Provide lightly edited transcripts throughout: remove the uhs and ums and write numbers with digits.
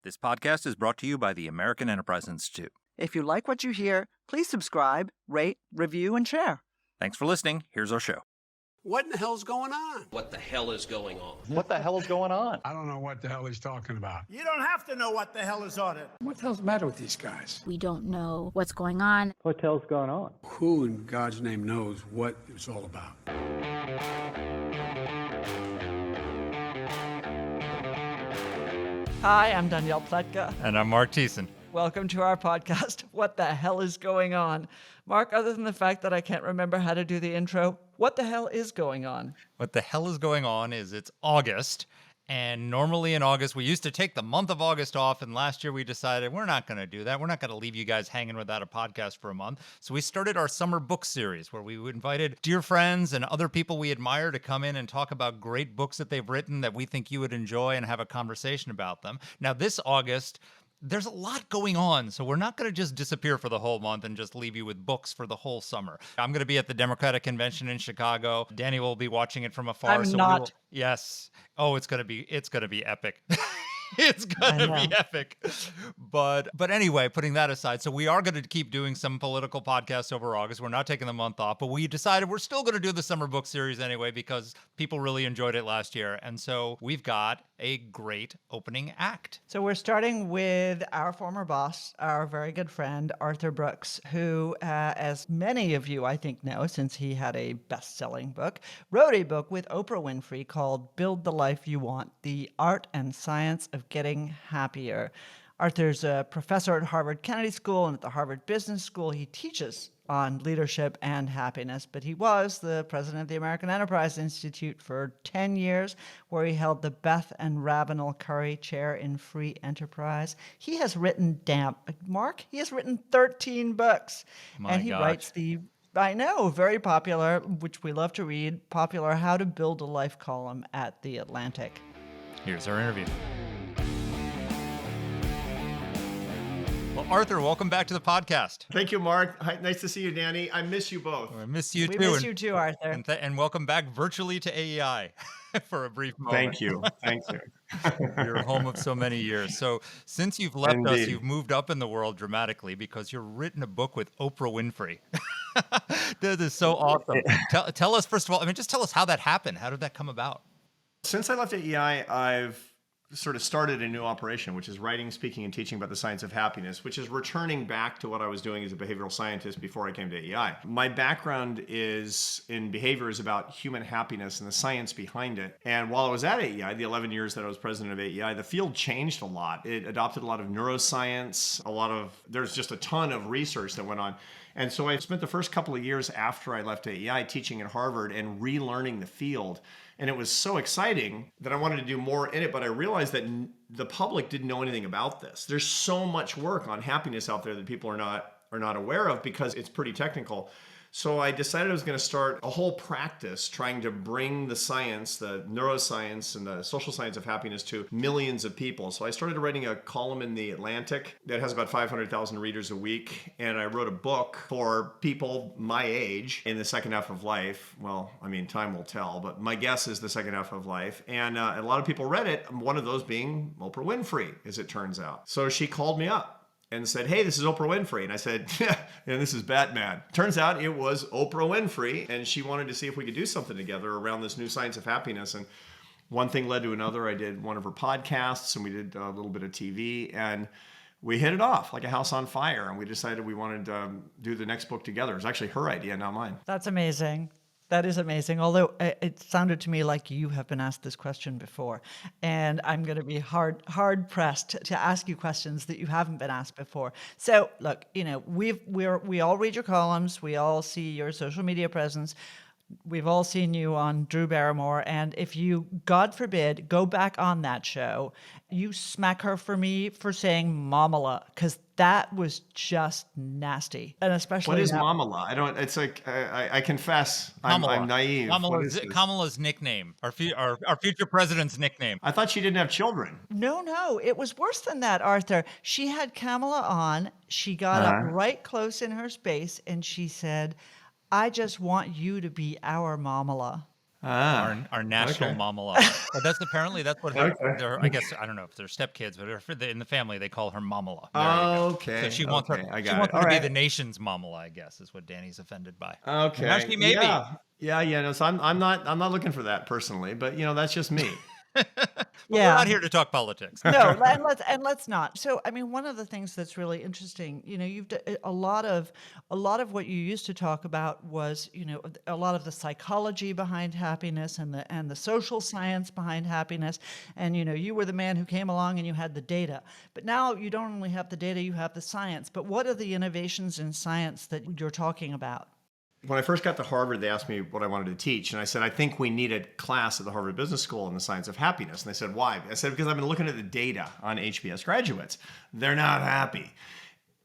This podcast is brought to you by the American Enterprise Institute. If you like what you hear, please subscribe, rate, review, and share. Thanks for listening. Here's our show. What in the hell's going on? What the hell is going on? What the hell is going on? I don't know what the hell he's talking about. You don't have to know what the hell is on it. What the hell's the matter with these guys? We don't know what's going on. What the hell's going on? Who in God's name knows what it's all about? Hi, I'm Danielle Pletka. And I'm Mark Thiessen. Welcome to our podcast, What the Hell is Going On? Mark, other than the fact that I can't remember how to do the intro, what the hell is going on? What the hell is going on is it's August. And normally in August, we used to take the month of August off. And last year we decided we're not going to do that. We're not going to leave you guys hanging without a podcast for a month. So we started our summer book series where we invited dear friends and other people we admire to come in and talk about great books that they've written that we think you would enjoy and have a conversation about them. Now, this August, there's a lot going on, so we're not going to just disappear for the whole month and just leave you with books for the whole summer. I'm going to be at the Democratic Convention in Chicago. Danny will be watching it from afar. I'm not. Yes. Oh, it's going to be epic. It's gonna be epic. But anyway, putting that aside, so we are going to keep doing some political podcasts over August. We're not taking the month off, but we decided we're still going to do the summer book series anyway because people really enjoyed it last year. And so we've got a great opening act. So we're starting with our former boss, our very good friend, Arthur Brooks, who, as many of you, I think, know, since he had a best-selling book, wrote a book with Oprah Winfrey called Build the Life You Want, The Art and Science of Getting Happier. Arthur's a professor at Harvard Kennedy School and at the Harvard Business School. He teaches on leadership and happiness, but he was the president of the American Enterprise Institute for 10 years, where he held the Beth and Ravenel Curry Chair in Free Enterprise. He has written, he has written 13 books. And he writes the, I know, very popular, which we love to read, popular How to Build a Life column at The Atlantic. Here's our interview. Well, Arthur, welcome back to the podcast. Thank you, Mark. Hi, nice to see you, Danny. I miss you both. I miss you too. We miss you too, Arthur. And welcome back virtually to AEI for a brief moment. Thank you. Thank you. You're home of so many years. So since you've left Indeed. us, you've moved up in the world dramatically because you've written a book with Oprah Winfrey. That is so awesome. Tell us, first of all, just tell us how that happened. How did that come about? Since I left AEI, I've sort of started a new operation, which is writing, speaking, and teaching about the science of happiness, which is returning back to what I was doing as a behavioral scientist before I came to AEI. My background is in behavior is about human happiness and the science behind it. And while I was at AEI, the 11 years that I was president of AEI, the field changed a lot. It adopted a lot of neuroscience, there's just a ton of research that went on. And so I spent the first couple of years after I left AEI teaching at Harvard and relearning the field. And it was so exciting that I wanted to do more in it, but I realized that the public didn't know anything about this. There's so much work on happiness out there that people are not aware of because it's pretty technical. So I decided I was going to start a whole practice trying to bring the science, the neuroscience and the social science of happiness to millions of people. So I started writing a column in The Atlantic that has about 500,000 readers a week. And I wrote a book for people my age in the second half of life. Well, time will tell, but my guess is the second half of life. And a lot of people read it, one of those being Oprah Winfrey, as it turns out. So she called me up and said, "Hey, this is Oprah Winfrey." And I said, "Yeah, and this is Batman." Turns out it was Oprah Winfrey, and she wanted to see if we could do something together around this new science of happiness. And one thing led to another. I did one of her podcasts, and we did a little bit of TV, and we hit it off like a house on fire. And we decided we wanted to do the next book together. It was actually her idea, not mine. That's amazing. That is amazing. Although it sounded to me like you have been asked this question before, and I'm going to be hard pressed to ask you questions that you haven't been asked before. So look, we all read your columns, we all see your social media presence. We've all seen you on Drew Barrymore, and if you, God forbid, go back on that show, you smack her for me for saying mamala, because that was just nasty. And especially what is mamala? It's like I confess I'm naive. Kamala's nickname, our future president's nickname. I thought she didn't have children. No, it was worse than that, Arthur. She had Kamala on. She got up right close in her space, and she said, "I just want you to be our mamala." our national okay. mama law. But that's what her, Okay. I guess I don't know if they're stepkids, but in the family they call her mama law. There you go. So Okay. she wants her Okay. I she got wants it. her All to be right. the nation's mama law, I guess, is what Danny's offended by. Now Okay. she may be. Yeah. Yeah. Yeah. No. So I'm not looking for that personally, but that's just me. But we're Yeah. not here to talk politics. No, and let's not. So, I mean, one of the things that's really interesting, a lot of what you used to talk about was, a lot of the psychology behind happiness and the social science behind happiness, and you were the man who came along and you had the data. But now you don't only have the data, you have the science. But what are the innovations in science that you're talking about? When I first got to Harvard, they asked me what I wanted to teach. And I said, I think we need a class at the Harvard Business School in the science of happiness. And they said, why? I said, because I've been looking at the data on HBS graduates. They're not happy.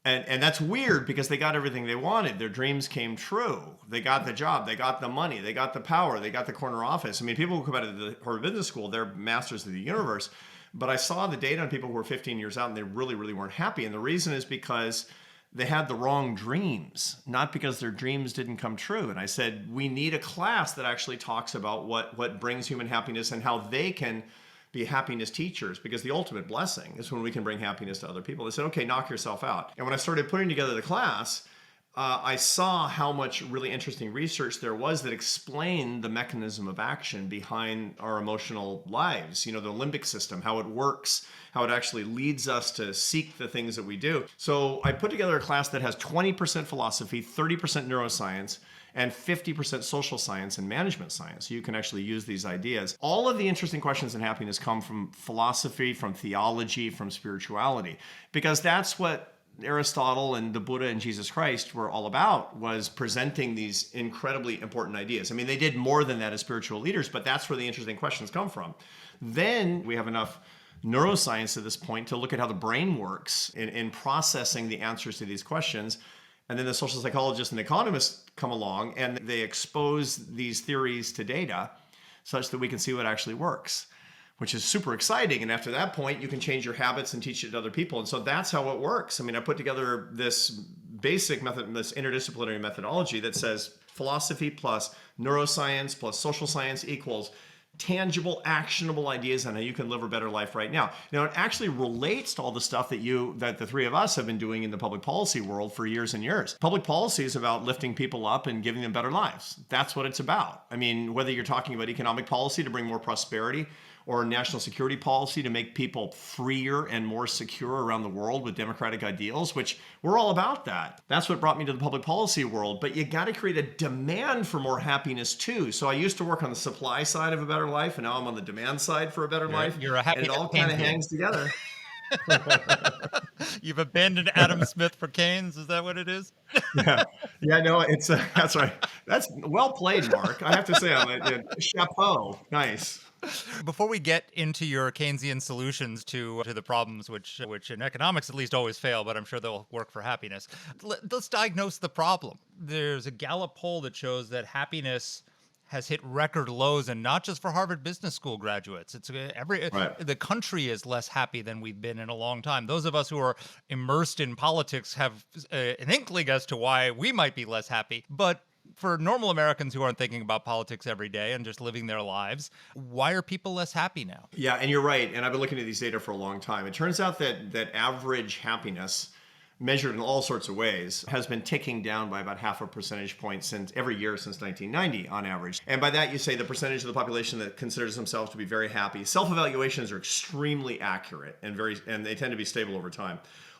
And that's weird because they got everything they wanted. Their dreams came true. They got the job. They got the money. They got the power. They got the corner office. I mean, people who come out of the Harvard Business School, they're masters of the universe. But I saw the data on people who were 15 years out and they really, really weren't happy. And the reason is because they had the wrong dreams, not because their dreams didn't come true. And I said, we need a class that actually talks about what brings human happiness and how they can be happiness teachers, because the ultimate blessing is when we can bring happiness to other people. They said, okay, knock yourself out. And when I started putting together the class, I saw how much really interesting research there was that explained the mechanism of action behind our emotional lives. The limbic system, how it works, how it actually leads us to seek the things that we do. So I put together a class that has 20% philosophy, 30% neuroscience, and 50% social science and management science. So you can actually use these ideas. All of the interesting questions in happiness come from philosophy, from theology, from spirituality, because that's what Aristotle and the Buddha and Jesus Christ were all about, was presenting these incredibly important ideas. I mean, they did more than that as spiritual leaders, but that's where the interesting questions come from. Then we have enough neuroscience at this point to look at how the brain works in processing the answers to these questions. And then the social psychologists and economists come along and they expose these theories to data such that we can see what actually works, which is super exciting. And after that point, you can change your habits and teach it to other people. And so that's how it works. I mean, I put together this basic method, this interdisciplinary methodology that says philosophy plus neuroscience plus social science equals tangible, actionable ideas on how you can live a better life right now. Now, it actually relates to all the stuff that the three of us have been doing in the public policy world for years and years. Public policy is about lifting people up and giving them better lives. That's what it's about. I mean, whether you're talking about economic policy to bring more prosperity, or national security policy to make people freer and more secure around the world with democratic ideals, which we're all about that. That's what brought me to the public policy world. But you got to create a demand for more happiness too. So I used to work on the supply side of a better life, and now I'm on the demand side for a better life. You're a and happy it all kind of Keynesian. hangs together. You've abandoned Adam Smith for Keynes. Is that what it is? Yeah, no, it's that's right. That's well played, Mark. I have to say, chapeau, nice. Before we get into your Keynesian solutions to the problems, which in economics at least always fail, but I'm sure they'll work for happiness, let's diagnose the problem. There's a Gallup poll that shows that happiness has hit record lows, and not just for Harvard Business School graduates. It's the country is less happy than we've been in a long time. Those of us who are immersed in politics have an inkling as to why we might be less happy, but for normal Americans who aren't thinking about politics every day and just living their lives, why are people less happy now? Yeah, and you're right. And I've been looking at these data for a long time. It turns out that average happiness, measured in all sorts of ways, has been ticking down by about 0.5 percentage point every year since 1990 on average. And by that, you say the percentage of the population that considers themselves to be very happy. Self-evaluations are extremely accurate and they tend to be stable over time.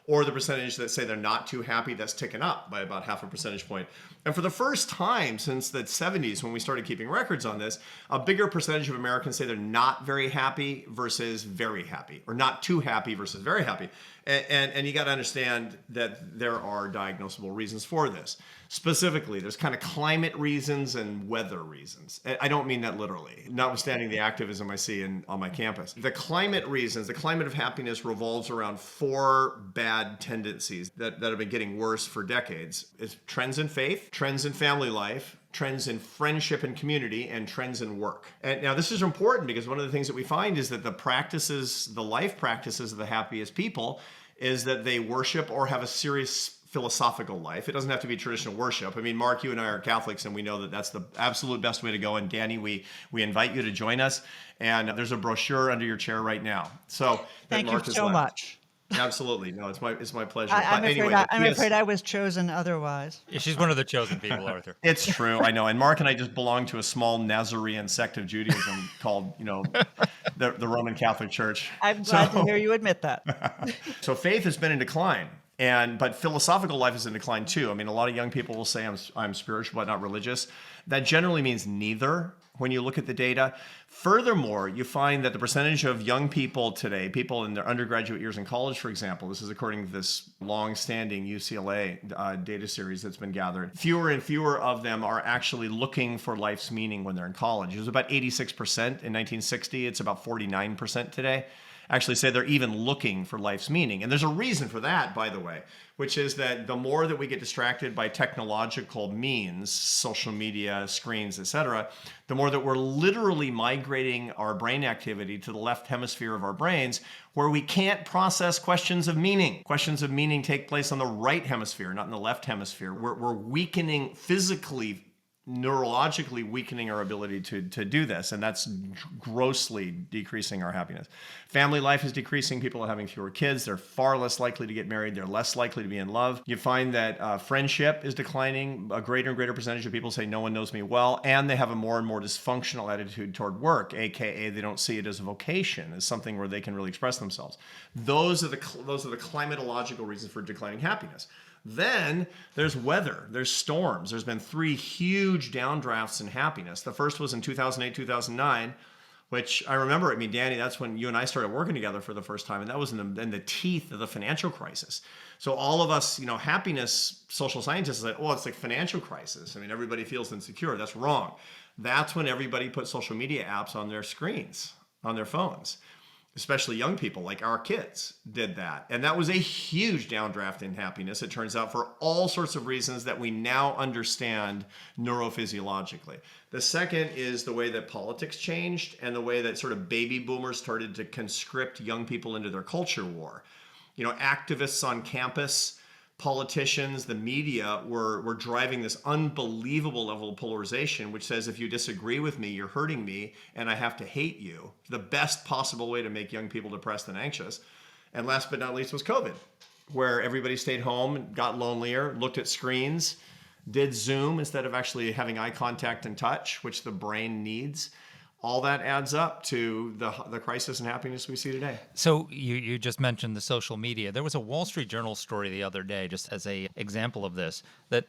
Or the percentage that say they're not too happy, that's ticking up by about 0.5 percentage point. And for the first time since the 70s, when we started keeping records on this, a bigger percentage of Americans say they're not very happy versus very happy, or not too happy versus very happy. And you got to understand that there are diagnosable reasons for this. Specifically, there's kind of climate reasons and weather reasons. I don't mean that literally, notwithstanding the activism I see on my campus. The climate reasons, the climate of happiness revolves around 4 bad tendencies that have been getting worse for decades. It's trends in faith, trends in family life, trends in friendship and community, and trends in work. And now this is important because one of the things that we find is that the life practices of the happiest people is that they worship or have a serious philosophical life. It doesn't have to be traditional worship. I mean, Mark, you and I are Catholics, and we know that that's the absolute best way to go. And Danny, we invite you to join us. And there's a brochure under your chair right now. So that Thank you Mark has so left. much. Absolutely. No, it's my pleasure. I'm But afraid, anyway, I'm afraid I was chosen otherwise. Yeah, she's one of the chosen people, Arthur. it's true. I know. And Mark and I just belong to a small Nazarene sect of Judaism called, the Roman Catholic Church. I'm glad to hear you admit that. So faith has been in decline. But philosophical life is in decline too. I mean, a lot of young people will say I'm spiritual but not religious. That generally means neither when you look at the data. Furthermore, you find that the percentage of young people today, people in their undergraduate years in college, for example, this is according to this long-standing UCLA data series that's been gathered, fewer and fewer of them are actually looking for life's meaning when they're in college. It was about 86% in 1960. It's about 49% today. Actually say they're even looking for life's meaning. And there's a reason for that, by the way, which is that the more that we get distracted by technological means, social media, screens, etc., the more that we're literally migrating our brain activity to the left hemisphere of our brains, where we can't process questions of meaning. Questions of meaning take place on the right hemisphere, not in the left hemisphere. We're weakening physically, neurologically weakening our ability to do this, and that's grossly decreasing our happiness. Family life is decreasing. People are having fewer kids. They're far less likely to get married. They're less likely to be in love. You find that friendship is declining. A greater and greater percentage of people say no one knows me well, and they have a more and more dysfunctional attitude toward work, aka they don't see it as a vocation, as something where they can really express themselves. Those are the climatological reasons for declining happiness. Then there's weather, there's storms. There's been 3 huge downdrafts in happiness. The first was in 2008, 2009, which I remember. I mean, Danny, that's when you and I started working together for the first time, and that was in the teeth of the financial crisis. So all of us, happiness social scientists say, oh, it's like financial crisis. I mean, everybody feels insecure. That's wrong. That's when everybody put social media apps on their screens, on their phones. Especially young people, like our kids, did that. And that was a huge downdraft in happiness, it turns out, for all sorts of reasons that we now understand neurophysiologically. The second is the way that politics changed and the way that sort of baby boomers started to conscript young people into their culture war. Activists on campus, politicians, the media were driving this unbelievable level of polarization, which says if you disagree with me, you're hurting me, and I have to hate you. The best possible way to make young people depressed and anxious. And last but not least was COVID, where everybody stayed home, got lonelier, looked at screens, did Zoom instead of actually having eye contact and touch, which the brain needs. All that adds up to the crisis and happiness we see today. So you just mentioned the social media. There was a Wall Street Journal story the other day, just as a example of this, that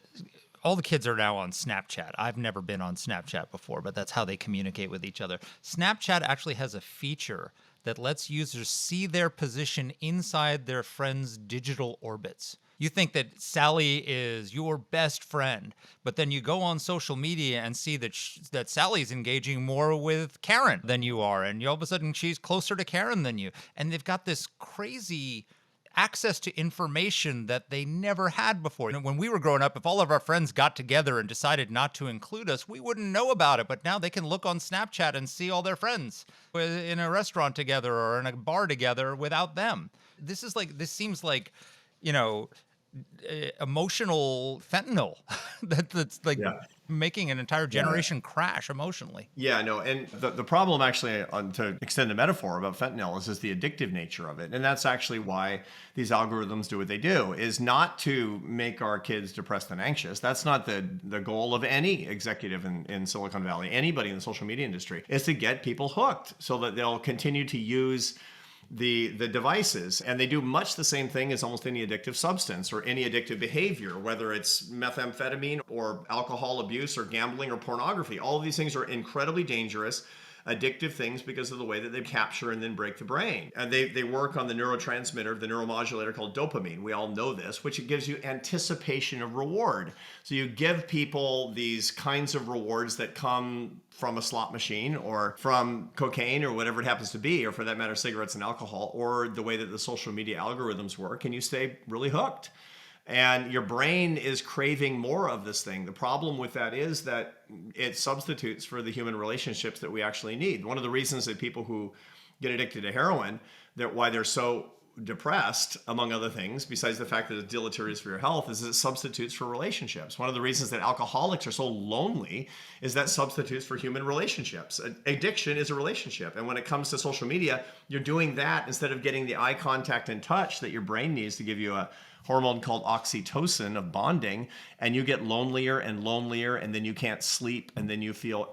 all the kids are now on Snapchat. I've never been on Snapchat before, but that's how they communicate with each other. Snapchat actually has a feature that lets users see their position inside their friends' digital orbits. You think that Sally is your best friend, but then you go on social media and see that that Sally's engaging more with Karen than you are, and all of a sudden she's closer to Karen than you. And they've got this crazy access to information that they never had before. When we were growing up, if all of our friends got together and decided not to include us, we wouldn't know about it. But now they can look on Snapchat and see all their friends in a restaurant together or in a bar together without them. This seems like, emotional fentanyl that's making an entire generation crash emotionally. Yeah, no, and the problem actually, to extend the metaphor about fentanyl, is the addictive nature of it. And that's actually why these algorithms do what they do, is not to make our kids depressed and anxious. That's not the goal of any executive in Silicon Valley, anybody in the social media industry, is to get people hooked so that they'll continue to use the devices. And they do much the same thing as almost any addictive substance or any addictive behavior, whether it's methamphetamine or alcohol abuse or gambling or pornography. All of these things are incredibly dangerous, addictive things because of the way that they capture and then break the brain. And they work on the neurotransmitter, the neuromodulator called dopamine. We all know this, which it gives you anticipation of reward. So you give people these kinds of rewards that come from a slot machine or from cocaine or whatever it happens to be, or for that matter, cigarettes and alcohol, or the way that the social media algorithms work, and you stay really hooked. And your brain is craving more of this thing. The problem with that is that it substitutes for the human relationships that we actually need. One of the reasons that people who get addicted to heroin, that why they're so depressed, among other things, besides the fact that it's deleterious for your health, is it substitutes for relationships. One of the reasons that alcoholics are so lonely is that substitutes for human relationships. Addiction is a relationship. And when it comes to social media, you're doing that instead of getting the eye contact and touch that your brain needs to give you a hormone called oxytocin of bonding, and you get lonelier and lonelier, and then you can't sleep, and then you feel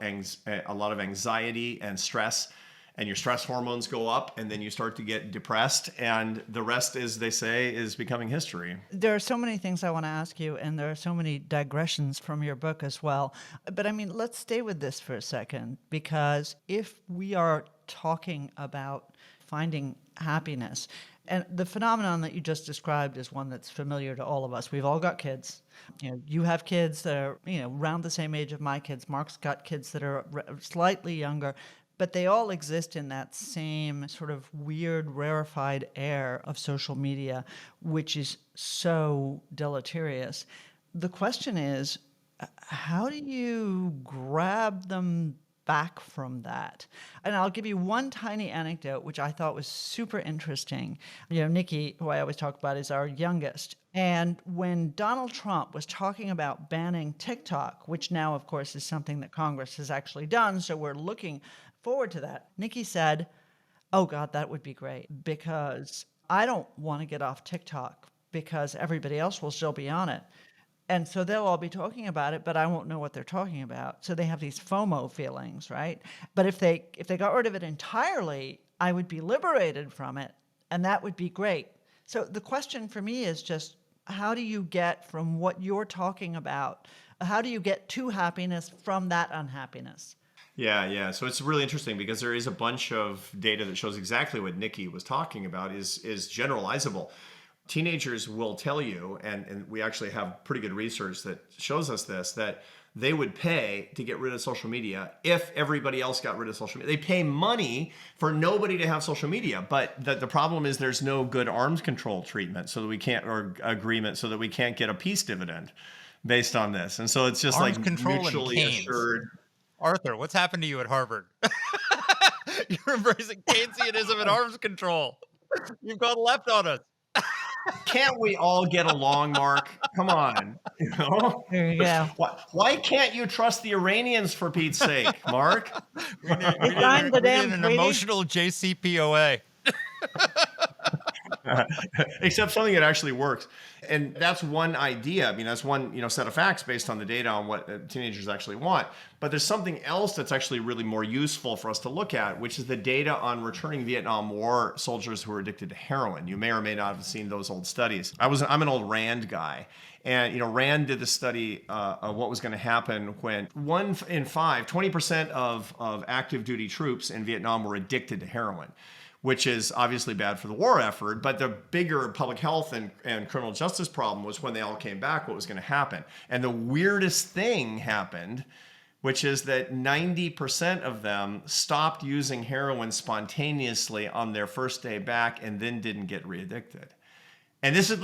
a lot of anxiety and stress, and your stress hormones go up, and then you start to get depressed, and the rest, as they say, is becoming history. There are so many things I want to ask you, and there are so many digressions from your book as well. But I mean, let's stay with this for a second, because if we are talking about finding happiness, and the phenomenon that you just described is one that's familiar to all of us. We've all got kids. You have kids that are, around the same age of my kids. Mark's got kids that are slightly younger. But they all exist in that same sort of weird, rarefied air of social media, which is so deleterious. The question is, how do you grab them back from that? And I'll give you one tiny anecdote, which I thought was super interesting. Nikki, who I always talk about, is our youngest. And when Donald Trump was talking about banning TikTok, which now, of course, is something that Congress has actually done, so we're looking forward to that, Nikki said, "Oh God, that would be great, because I don't want to get off TikTok because everybody else will still be on it. And so they'll all be talking about it, but I won't know what they're talking about." So they have these FOMO feelings, right? But if they got rid of it entirely, I would be liberated from it, and that would be great. So the question for me is just, how do you get from what you're talking about? How do you get to happiness from that unhappiness? Yeah. So it's really interesting because there is a bunch of data that shows exactly what Nikki was talking about is generalizable. Teenagers will tell you, and we actually have pretty good research that shows us this, that they would pay to get rid of social media if everybody else got rid of social media. They pay money for nobody to have social media, but the problem is there's no good arms control treatment so that we can't, or agreement, so that we can't get a peace dividend based on this. And so it's just Arms like control and mutually canes. assured. Arthur, what's happened to you at Harvard? You're embracing Keynesianism and arms control. You've gone left on us. Can't we all get along, Mark? Come on. There you go. Why can't you trust the Iranians, for Pete's sake, Mark? We need signed the damn an treaty. emotional JCPOA. Except something that actually works. And that's one idea. I mean, that's one, set of facts based on the data on what teenagers actually want. But there's something else that's actually really more useful for us to look at, which is the data on returning Vietnam War soldiers who are addicted to heroin. You may or may not have seen those old studies. I'm an old Rand guy. And, Rand did the study of what was going to happen when 1 in 5, 20% of active duty troops in Vietnam were addicted to heroin, which is obviously bad for the war effort. But the bigger public health and criminal justice problem was when they all came back, what was going to happen. And the weirdest thing happened, which is that 90% of them stopped using heroin spontaneously on their first day back and then didn't get re-addicted. And this is,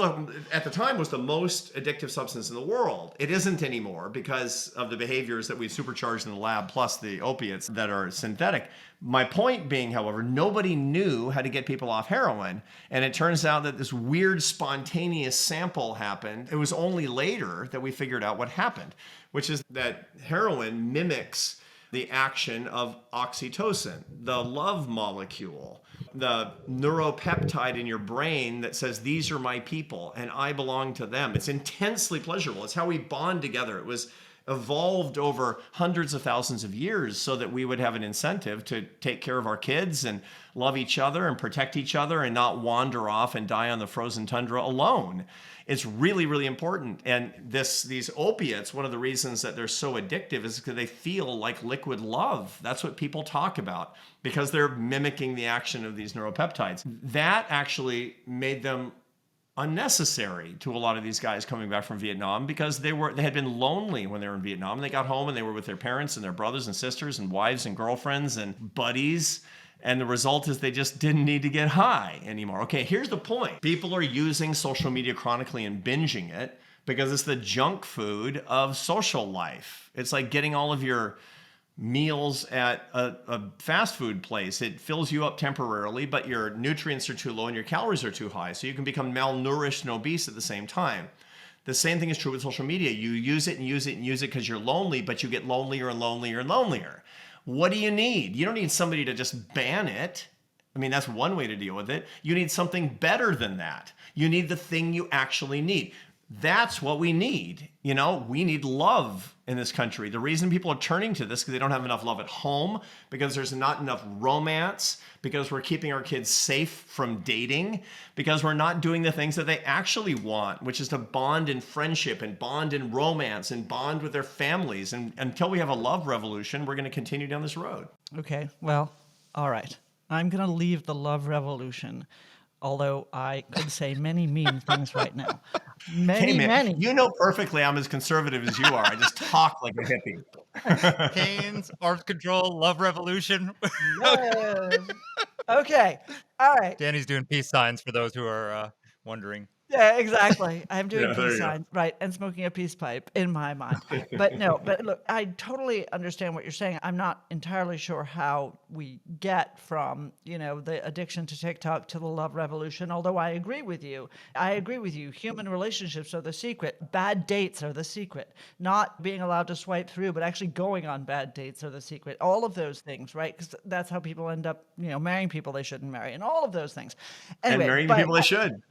at the time, was the most addictive substance in the world. It isn't anymore because of the behaviors that we've supercharged in the lab, plus the opiates that are synthetic. My point being, however, nobody knew how to get people off heroin. And it turns out that this weird spontaneous sample happened. It was only later that we figured out what happened, which is that heroin mimics the action of oxytocin, the love molecule, the neuropeptide in your brain that says, these are my people and I belong to them. It's intensely pleasurable. It's how we bond together. It was evolved over hundreds of thousands of years so that we would have an incentive to take care of our kids and love each other and protect each other and not wander off and die on the frozen tundra alone. It's really, really important. And these opiates, one of the reasons that they're so addictive is because they feel like liquid love. That's what people talk about because they're mimicking the action of these neuropeptides. That actually made them unnecessary to a lot of these guys coming back from Vietnam because they had been lonely when they were in Vietnam. They got home and they were with their parents and their brothers and sisters and wives and girlfriends and buddies. And the result is they just didn't need to get high anymore. Okay, here's the point. People are using social media chronically and binging it because it's the junk food of social life. It's like getting all of your meals at a fast food place. It fills you up temporarily, but your nutrients are too low and your calories are too high. So you can become malnourished and obese at the same time. The same thing is true with social media. You use it and use it and use it because you're lonely, but you get lonelier and lonelier and lonelier. What do you need? You don't need somebody to just ban it. I mean, that's one way to deal with it. You need something better than that. You need the thing you actually need. That's what we need. You know, we need love in this country. The reason people are turning to this is because they don't have enough love at home, because there's not enough romance, because we're keeping our kids safe from dating, because we're not doing the things that they actually want, which is to bond in friendship and bond in romance and bond with their families. And until we have a love revolution, we're going to continue down this road. Okay, well, all right. I'm going to leave the love revolution, although I could say many mean things right now. Many. You know perfectly I'm as conservative as you are. I just talk like a hippie. Canes, arms control, love revolution. Yes. Okay, all right. Danny's doing peace signs for those who are wondering. Yeah, exactly. I'm doing Yeah, there peace you go. signs, right, and smoking a peace pipe in my mind. But no, but look, I totally understand what you're saying. I'm not entirely sure how we get from, the addiction to TikTok to the love revolution, although I agree with you. Human relationships are the secret. Bad dates are the secret. Not being allowed to swipe through, but actually going on bad dates are the secret. All of those things, right? Because that's how people end up, marrying people they shouldn't marry, and all of those things. Anyway, And marrying the people they should.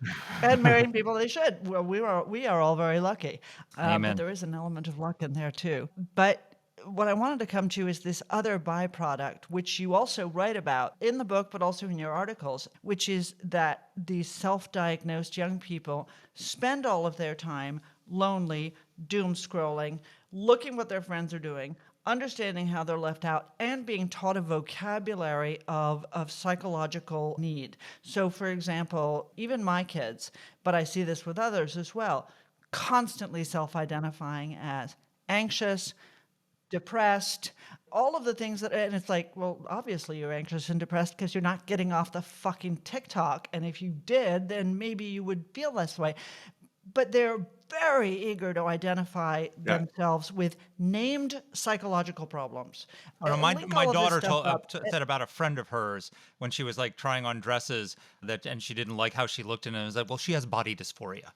And marrying people they should. Well, we are all very lucky. Amen. But there is an element of luck in there too. But what I wanted to come to is this other byproduct, which you also write about in the book, but also in your articles, which is that these self-diagnosed young people spend all of their time lonely, doom scrolling, looking what their friends are doing, understanding how they're left out, and being taught a vocabulary of psychological need. So, for example, even my kids, but I see this with others as well, constantly self-identifying as anxious, depressed, all of the things and it's like, well, obviously you're anxious and depressed because you're not getting off the fucking TikTok. And if you did, then maybe you would feel this way. But they're very eager to identify themselves with named psychological problems. I don't know, Link my all of this daughter stuff up. said about a friend of hers when she was like trying on dresses and she didn't like how she looked in it. And it was like, well, she has body dysphoria.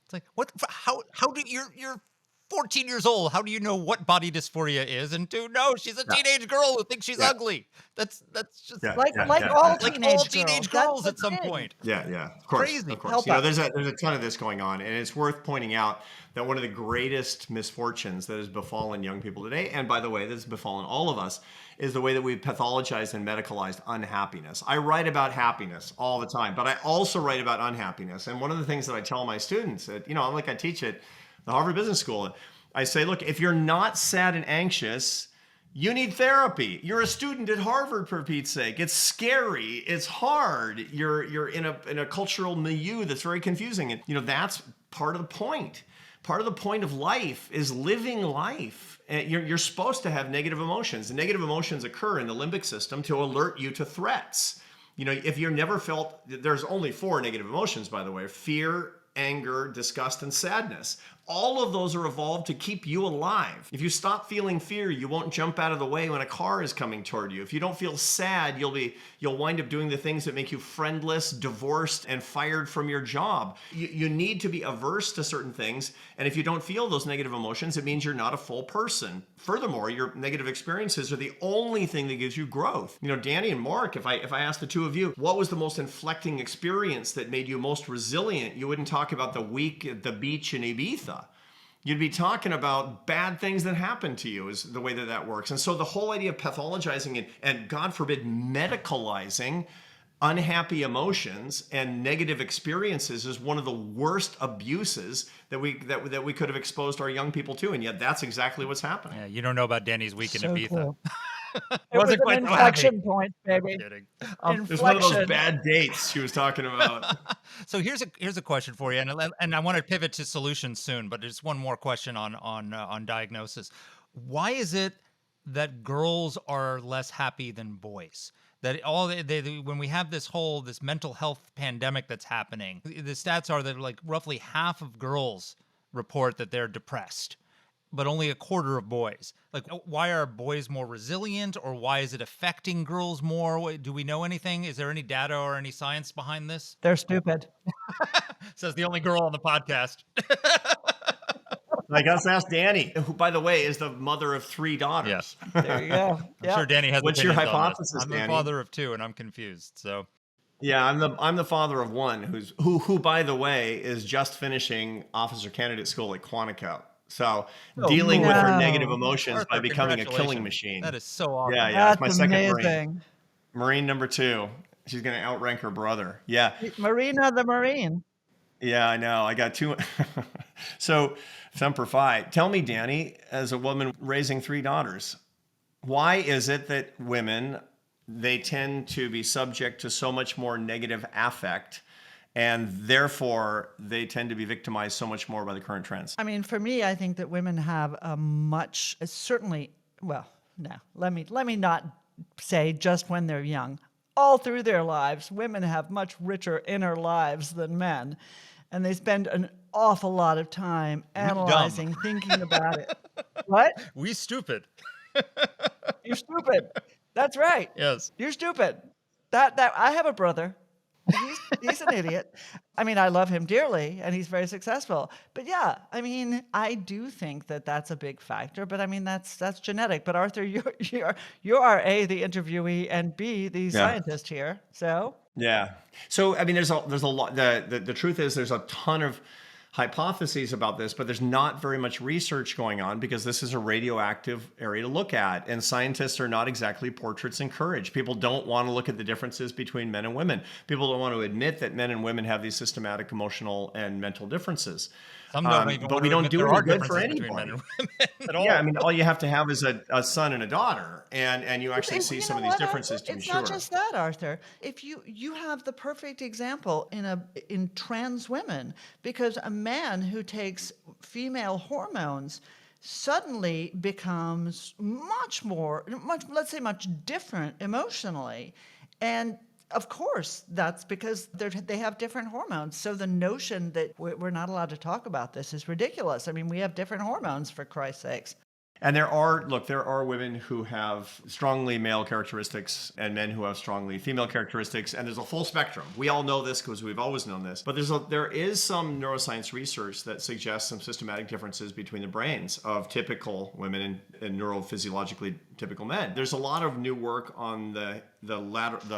It's like, what? How do you're 14 years old. How do you know what body dysphoria is? And no, she's a teenage girl who thinks she's ugly. That's just all teenage girls at some point. Yeah. Of course. Crazy. Of course. There's a ton of this going on, and it's worth pointing out that one of the greatest misfortunes that has befallen young people today, and by the way, that has befallen all of us, is the way that we've pathologized and medicalized unhappiness. I write about happiness all the time, but I also write about unhappiness. And one of the things that I tell my students, like I teach at the Harvard Business School, I say, look, if you're not sad and anxious, you need therapy. You're a student at Harvard, for Pete's sake. It's scary. It's hard. You're in a cultural milieu that's very confusing. And that's part of the point. Part of the point of life is living life. And you're supposed to have negative emotions. And negative emotions occur in the limbic system to alert you to threats. If you're never felt, there's only 4 negative emotions, by the way: fear, anger, disgust, and sadness. All of those are evolved to keep you alive. If you stop feeling fear, you won't jump out of the way when a car is coming toward you. If you don't feel sad, you'll wind up doing the things that make you friendless, divorced, and fired from your job. You need to be averse to certain things, and if you don't feel those negative emotions, it means you're not a full person. Furthermore, your negative experiences are the only thing that gives you growth. Danny and Mark, if I asked the two of you, what was the most inflecting experience that made you most resilient, you wouldn't talk about the week at the beach in Ibiza. You'd be talking about bad things that happened to you, is the way that works. And so the whole idea of pathologizing and God forbid, medicalizing unhappy emotions and negative experiences is one of the worst abuses that we could have exposed our young people to. And yet that's exactly what's happening. Yeah, you don't know about Danny's week in Ibiza. Cool. It was an inflection point, baby. Kidding. It was one of those bad dates she was talking about. So here's a question for you, and I want to pivot to solutions soon, but just one more question on diagnosis. Why is it that girls are less happy than boys? That when we have this mental health pandemic that's happening, the stats are that like roughly half of girls report that they're depressed. but only a quarter of boys. Like, why are boys more resilient, or why is it affecting girls more? Do we know anything? Is there any data or any science behind this? They're stupid. Says the only girl on the podcast. I guess ask Danny, who, by the way, is the mother of 3 daughters. Yeah. There you go. I'm sure Danny has What's your opinions on this. hypothesis, I'm the Danny? father of 2, and I'm confused. So Yeah, I'm the father of 1 who by the way is just finishing officer candidate school at Quantico. So dealing with her wow. negative emotions by Arthur, becoming a killing congratulations. machine. That is so awesome. Yeah, it's my That's second amazing. Marine number 2. She's gonna outrank her brother. Yeah. Marina the Marine. Yeah, I know. I got 2. So, Semper Fi. Tell me, Danny, as a woman raising 3 daughters, why is it that women, they tend to be subject to so much more negative affect, and therefore they tend to be victimized so much more by the current trends? I mean, for me, I think that women have a much, certainly, well, no, let me not say just when they're young. All through their lives, women have much richer inner lives than men. And they spend an awful lot of time analyzing, thinking about it. What? We stupid. You're stupid. That's right. Yes. You're stupid. That I have a brother. He's an idiot. I mean, I love him dearly, and he's very successful. But yeah, I mean, I do think that that's a big factor. But I mean, that's genetic. But Arthur, you are A, the interviewee, and B, the scientist here. So Yeah. So I mean, there's a lot. The truth is, there's a ton of hypotheses about this, but there's not very much research going on because this is a radioactive area to look at, and scientists are not exactly portraits in courage. People don't want to look at the differences between men and women. People don't want to admit that men and women have these systematic emotional and mental differences. Some don't even But want we to don't admit do there any are good for differences between anybody. men and women at all. Yeah, I mean, all you have to have is a son and a daughter, and you actually see You some know of these what, differences Arthur? to be It's sure. not just that, Arthur. If you have the perfect example in trans women, because a man who takes female hormones suddenly becomes much much different emotionally, and of course, that's because they have different hormones. So the notion that we're not allowed to talk about this is ridiculous. I mean, we have different hormones, for Christ's sakes. And there are women who have strongly male characteristics and men who have strongly female characteristics, and there's a full spectrum. We all know this because we've always known this, but there is some neuroscience research that suggests some systematic differences between the brains of typical women and neurophysiologically typical men. There's a lot of new work on the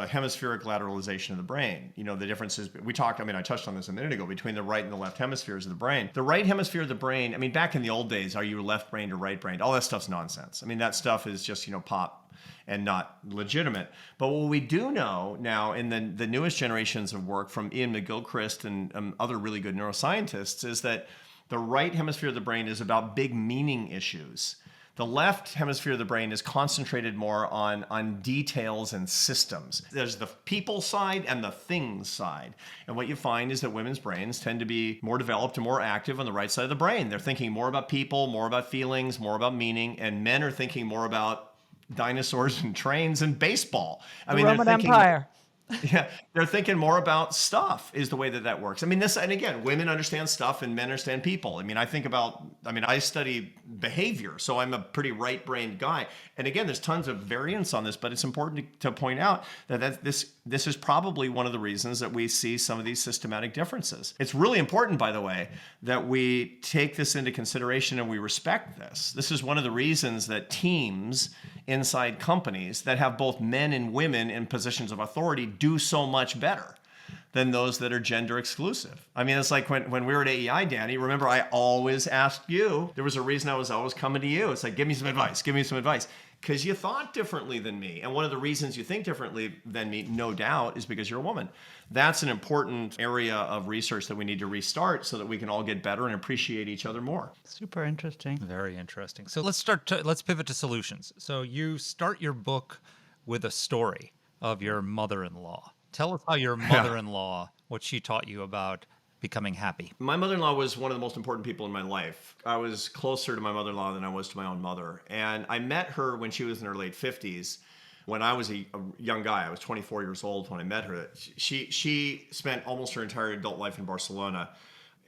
hemispheric lateralization of the brain. You know, the differences I touched on this a minute ago, between the right and the left hemispheres of the brain. The right hemisphere of the brain, I mean, back in the old days, are you left-brained or right-brained? All that stuff's nonsense. I mean, that stuff is just, pop and not legitimate. But what we do know now in the newest generations of work from Ian McGilchrist and other really good neuroscientists is that the right hemisphere of the brain is about big meaning issues. The left hemisphere of the brain is concentrated more on details and systems. There's the people side and the things side. And what you find is that women's brains tend to be more developed and more active on the right side of the brain. They're thinking more about people, more about feelings, more about meaning, and men are thinking more about dinosaurs and trains and baseball. The Roman Empire. Yeah, they're thinking more about stuff is the way that works. I mean, and again, women understand stuff and men understand people. I mean, I study behavior, so I'm a pretty right-brained guy. And again, there's tons of variance on this, but it's important to point out that this is probably one of the reasons that we see some of these systematic differences. It's really important, by the way, that we take this into consideration and we respect this. This is one of the reasons that teams inside companies that have both men and women in positions of authority do so much better than those that are gender exclusive. I mean, it's like when we were at AEI, Danny, remember I always asked you, there was a reason I was always coming to you. It's like, give me some advice, because you thought differently than me. And one of the reasons you think differently than me, no doubt, is because you're a woman. That's an important area of research that we need to restart so that we can all get better and appreciate each other more. Super interesting. Very interesting. So let's pivot to solutions. So you start your book with a story of your mother-in-law. Tell us how your mother-in-law, what she taught you about becoming happy. My mother-in-law was one of the most important people in my life. I was closer to my mother-in-law than I was to my own mother. And I met her when she was in her late 50s. When I was a young guy, I was 24 years old when I met her. She spent almost her entire adult life in Barcelona,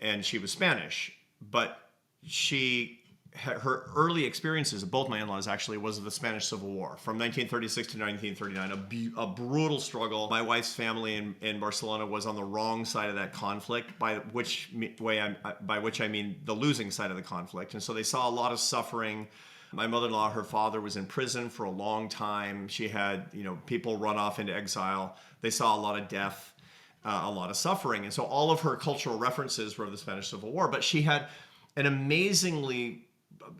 and she was Spanish. But she her early experiences, both my in-laws actually, was the Spanish Civil War from 1936 to 1939, a brutal struggle. My wife's family in Barcelona was on the wrong side of that conflict, by which I mean the losing side of the conflict. And so they saw a lot of suffering. My mother-in-law, her father was in prison for a long time. She had, people run off into exile. They saw a lot of death, a lot of suffering. And so all of her cultural references were of the Spanish Civil War, but she had an amazingly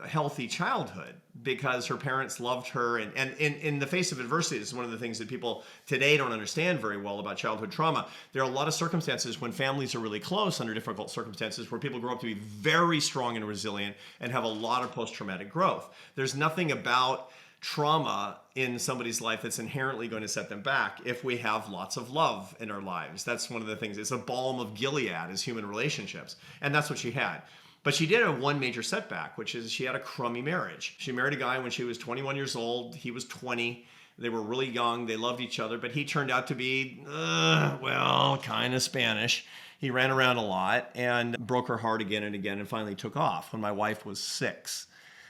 healthy childhood because her parents loved her, and in the face of adversity, this is one of the things that people today don't understand very well about childhood trauma. There are a lot of circumstances when families are really close under difficult circumstances where people grow up to be very strong and resilient and have a lot of post-traumatic growth. There's nothing about trauma in somebody's life that's inherently going to set them back if we have lots of love in our lives. That's one of the things. It's a balm of Gilead as human relationships, and that's what she had. But she did have one major setback, which is she had a crummy marriage. She married a guy when she was 21 years old. He was 20. They were really young. They loved each other, but he turned out to be, kind of Spanish. He ran around a lot and broke her heart again and again and finally took off when my wife was 6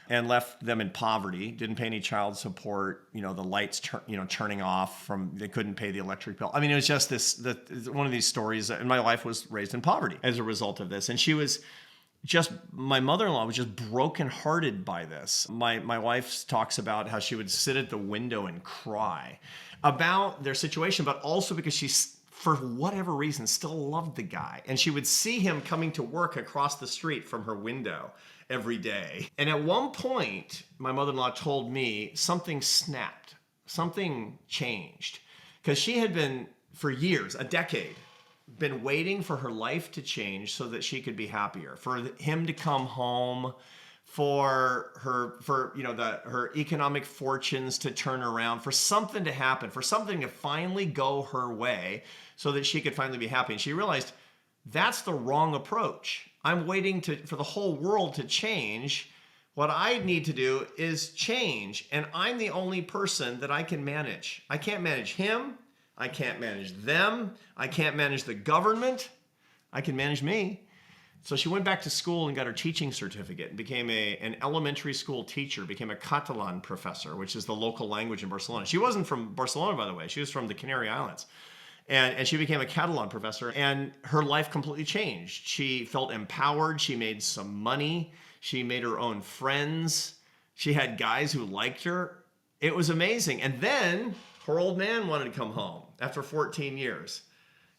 and left them in poverty, didn't pay any child support, the lights, turning off they couldn't pay the electric bill. I mean, it was just one of these stories, and my wife was raised in poverty as a result of this. And my mother-in-law was just brokenhearted by this. My wife talks about how she would sit at the window and cry about their situation, but also because she, for whatever reason, still loved the guy. And she would see him coming to work across the street from her window every day. And at one point, my mother-in-law told me something snapped, something changed. Because she had been, for years, a decade, been waiting for her life to change so that she could be happier, for him to come home, for her economic fortunes to turn around, for something to happen, for something to finally go her way so that she could finally be happy. And she realized that's the wrong approach. I'm waiting for the whole world to change. What I need to do is change, and I'm the only person that I can manage. I can't manage him. I can't manage them. I can't manage the government. I can manage me. So she went back to school and got her teaching certificate and became an elementary school teacher, became a Catalan professor, which is the local language in Barcelona. She wasn't from Barcelona, by the way. She was from the Canary Islands. And she became a Catalan professor, and her life completely changed. She felt empowered. She made some money. She made her own friends. She had guys who liked her. It was amazing. And then her old man wanted to come home after 14 years.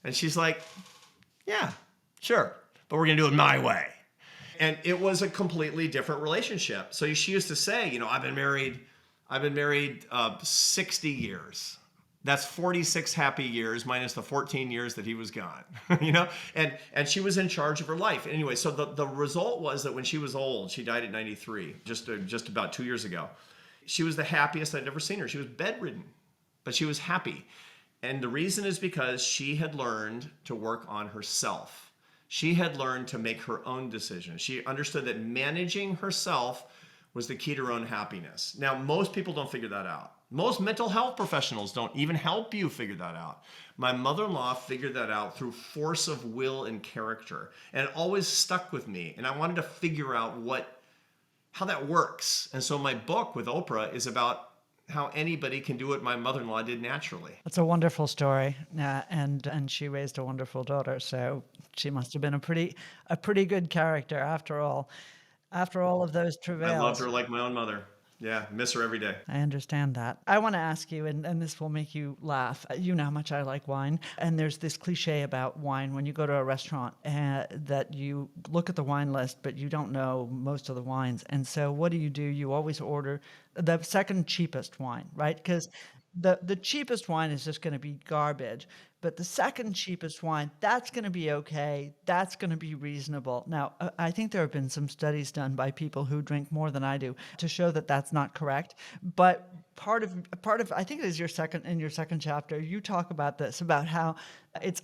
And she's like, yeah, sure, but we're going to do it my way. And it was a completely different relationship. So she used to say, I've been married 60 years. That's 46 happy years minus the 14 years that he was gone, and she was in charge of her life. Anyway, so the result was that when she was old, she died at 93, just about 2 years ago. She was the happiest I'd ever seen her. She was bedridden, but she was happy. And the reason is because she had learned to work on herself. She had learned to make her own decisions. She understood that managing herself was the key to her own happiness. Now, most people don't figure that out. Most mental health professionals don't even help you figure that out. My mother-in-law figured that out through force of will and character, and it always stuck with me. And I wanted to figure out how that works. And so my book with Oprah is about how anybody can do what my mother-in-law did naturally. It's a wonderful story, and she raised a wonderful daughter, so she must have been a pretty good character after all of those travails. I loved her like my own mother. Yeah, miss her every day. I understand that. I want to ask you, and this will make you laugh. You know how much I like wine. And there's this cliche about wine when you go to a restaurant that you look at the wine list, but you don't know most of the wines. And so what do? You always order the second cheapest wine, right? Because the cheapest wine is just going to be garbage. But the second cheapest wine, that's going to be okay. That's going to be reasonable. Now, I think there have been some studies done by people who drink more than I do to show that that's not correct. But part of I think it is your second chapter, you talk about this, about how it's